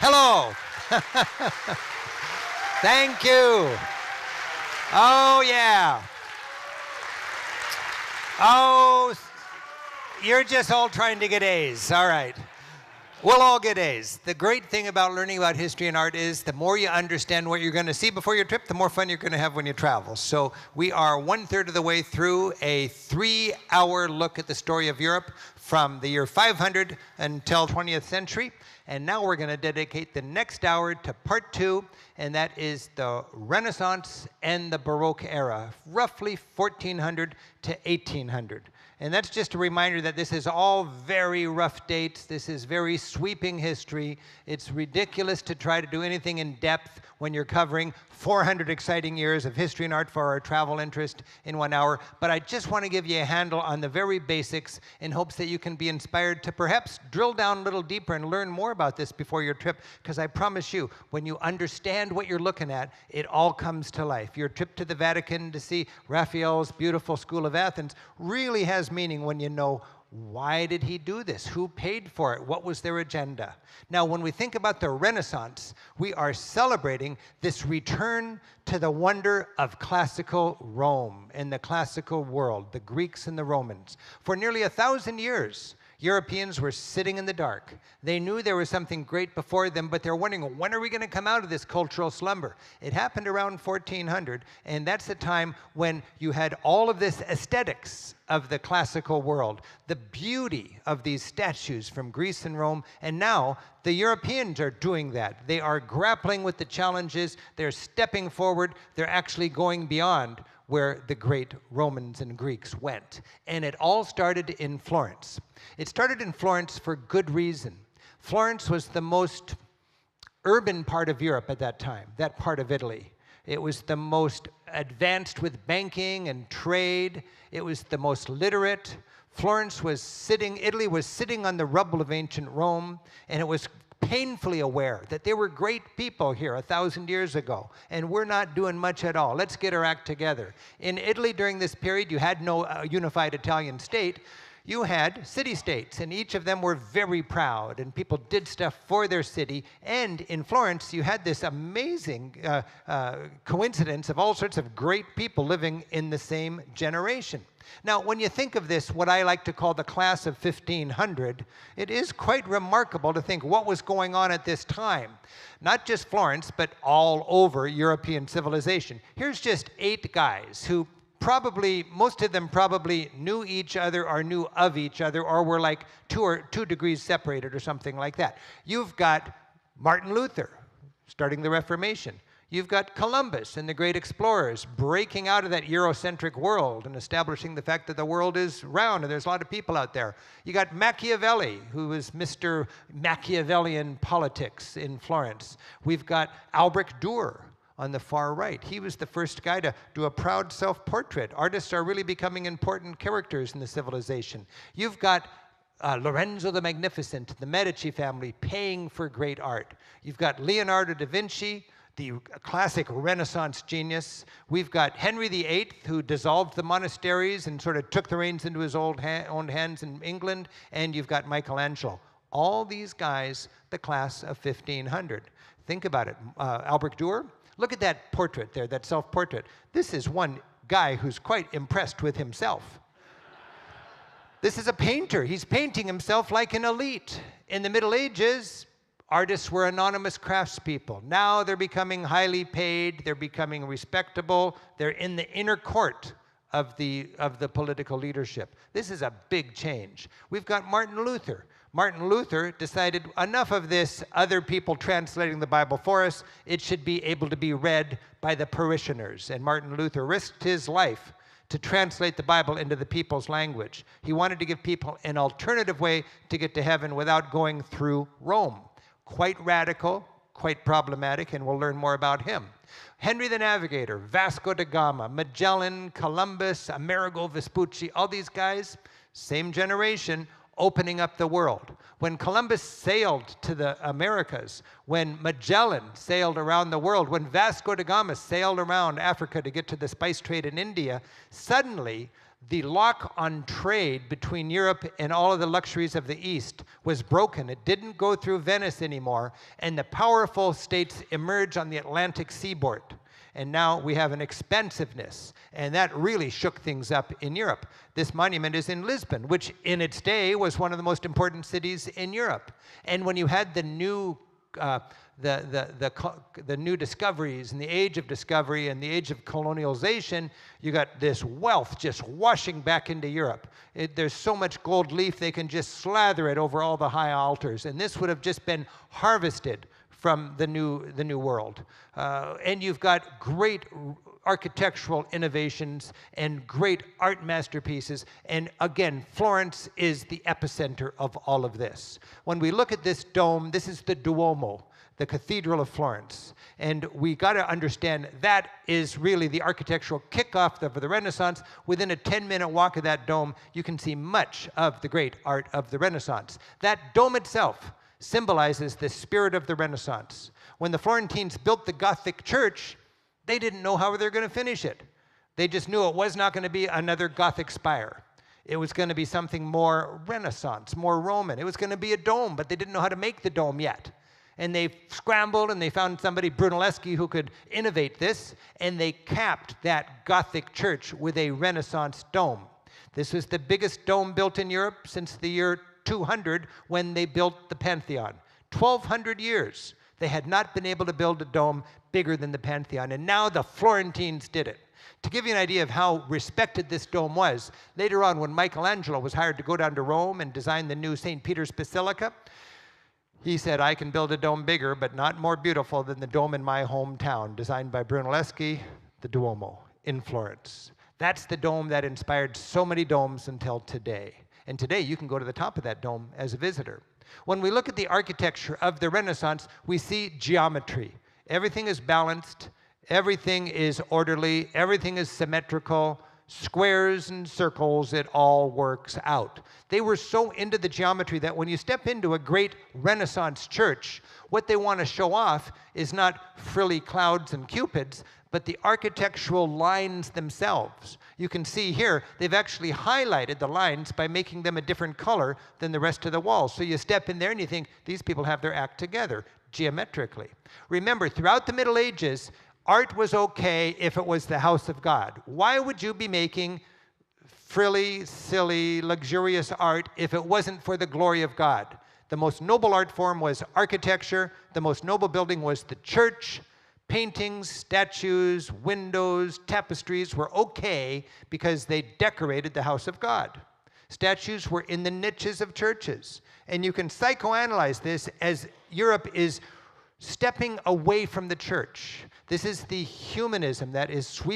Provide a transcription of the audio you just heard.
Hello. Thank you. Oh, yeah. Oh, you're just all trying to get A's. All right. We'll all get A's. The great thing about learning about history and art is the more you understand what you're going to see before your trip, the more fun you're going to have when you travel. So we are 1/3 of the way through a 3-hour look at the story of Europe from the year 500 until 20th century. And now we're going to dedicate the next hour to part 2, and that is the Renaissance and the Baroque era, roughly 1400 to 1800. And that's just a reminder that this is all very rough dates. This is very sweeping history. It's ridiculous to try to do anything in depth when you're covering 400 exciting years of history and art for our travel interest in 1 hour. But I just want to give you a handle on the very basics in hopes that you can be inspired to perhaps drill down a little deeper and learn more about this before your trip. Because I promise you, when you understand what you're looking at, it all comes to life. Your trip to the Vatican to see Raphael's beautiful School of Athens really has meaning when you know, why did he do this? Who paid for it? What was their agenda? Now, when we think about the Renaissance, we are celebrating this return to the wonder of classical Rome and the classical world, the Greeks and the Romans. For nearly 1,000 years, Europeans were sitting in the dark. They knew there was something great before them, but they're wondering, when are we going to come out of this cultural slumber? It happened around 1400, and that's the time when you had all of this aesthetics of the classical world, the beauty of these statues from Greece and Rome, and now the Europeans are doing that. They are grappling with the challenges, they're stepping forward, they're actually going beyond where the great Romans and Greeks went. And it all started in Florence. It started in Florence for good reason. Florence was the most urban part of Europe at that time, that part of Italy. It was the most advanced with banking and trade. It was the most literate. Italy was sitting on the rubble of ancient Rome, and it was painfully aware that there were great people here 1,000 years ago, and we're not doing much at all. Let's get our act together. In Italy during this period, you had no unified Italian state. You had city-states, and each of them were very proud, and people did stuff for their city. And in Florence, you had this amazing coincidence of all sorts of great people living in the same generation. Now, when you think of this, what I like to call the class of 1500, it is quite remarkable to think what was going on at this time. Not just Florence, but all over European civilization. Here's just 8 guys who most of them probably knew each other or knew of each other, or were like 2 degrees separated or something like that. You've got Martin Luther starting the Reformation. You've got Columbus and the great explorers breaking out of that Eurocentric world and establishing the fact that the world is round and there's a lot of people out there. You got Machiavelli, who was Mr. Machiavellian politics in Florence. We've got Albrecht Dürer on the far right. He was the first guy to do a proud self-portrait. Artists are really becoming important characters in the civilization. You've got Lorenzo the Magnificent, the Medici family, paying for great art. You've got Leonardo da Vinci, the classic Renaissance genius. We've got Henry VIII, who dissolved the monasteries and sort of took the reins into his own hands in England. And you've got Michelangelo. All these guys, the class of 1500. Think about it. Albrecht Dürer. Look at that portrait there, that self-portrait. This is one guy who's quite impressed with himself. This is a painter. He's painting himself like an elite. In the Middle Ages, artists were anonymous craftspeople. Now they're becoming highly paid. They're becoming respectable. They're in the inner court of the political leadership. This is a big change. We've got Martin Luther. Martin Luther decided enough of this other people translating the Bible for us. It should be able to be read by the parishioners. And Martin Luther risked his life to translate the Bible into the people's language. He wanted to give people an alternative way to get to heaven without going through Rome. Quite radical, quite problematic, and we'll learn more about him. Henry the Navigator, Vasco da Gama, Magellan, Columbus, Amerigo Vespucci, all these guys, same generation, opening up the world. When Columbus sailed to the Americas, when Magellan sailed around the world, when Vasco da Gama sailed around Africa to get to the spice trade in India, suddenly The lock on trade between Europe and all of the luxuries of the East was broken. It didn't go through Venice anymore, and the powerful states emerged on the Atlantic seaboard. And now we have an expansiveness, and that really shook things up in Europe. This monument is in Lisbon, which in its day was one of the most important cities in Europe. And when you had the new the new discoveries and the age of discovery and the age of colonialization, you got this wealth just washing back into Europe. There's so much gold leaf, they can just slather it over all the high altars. And this would have just been harvested from the new world. And you've got great architectural innovations and great art masterpieces. And again, Florence is the epicenter of all of this. When we look at this dome, this is the Duomo, the Cathedral of Florence. And we got to understand that is really the architectural kickoff of the Renaissance. Within a 10-minute walk of that dome, you can see much of the great art of the Renaissance. That dome itself symbolizes the spirit of the Renaissance. When the Florentines built the Gothic church, they didn't know how they were going to finish it. They just knew it was not going to be another Gothic spire. It was going to be something more Renaissance, more Roman. It was going to be a dome, but they didn't know how to make the dome yet. And they scrambled and they found somebody, Brunelleschi, who could innovate this, and they capped that Gothic church with a Renaissance dome. This was the biggest dome built in Europe since the year 200 when they built the Pantheon. 1,200 years. They had not been able to build a dome bigger than the Pantheon, and now the Florentines did it. To give you an idea of how respected this dome was, later on when Michelangelo was hired to go down to Rome and design the new St. Peter's Basilica, he said, I can build a dome bigger, but not more beautiful than the dome in my hometown, designed by Brunelleschi, the Duomo in Florence. That's the dome that inspired so many domes until today. And today you can go to the top of that dome as a visitor. When we look at the architecture of the Renaissance, we see geometry. Everything is balanced, everything is orderly, everything is symmetrical, squares and circles, it all works out. They were so into the geometry that when you step into a great Renaissance church, what they want to show off is not frilly clouds and cupids, but the architectural lines themselves. You can see here, they've actually highlighted the lines by making them a different color than the rest of the walls. So you step in there and you think, these people have their act together, geometrically. Remember, throughout the Middle Ages, art was okay if it was the house of God. Why would you be making frilly, silly, luxurious art if it wasn't for the glory of God? The most noble art form was architecture. The most noble building was the church. Paintings, statues, windows, tapestries were okay because they decorated the house of God. Statues were in the niches of churches. And you can psychoanalyze this as Europe is stepping away from the church. This is the humanism that is sweeping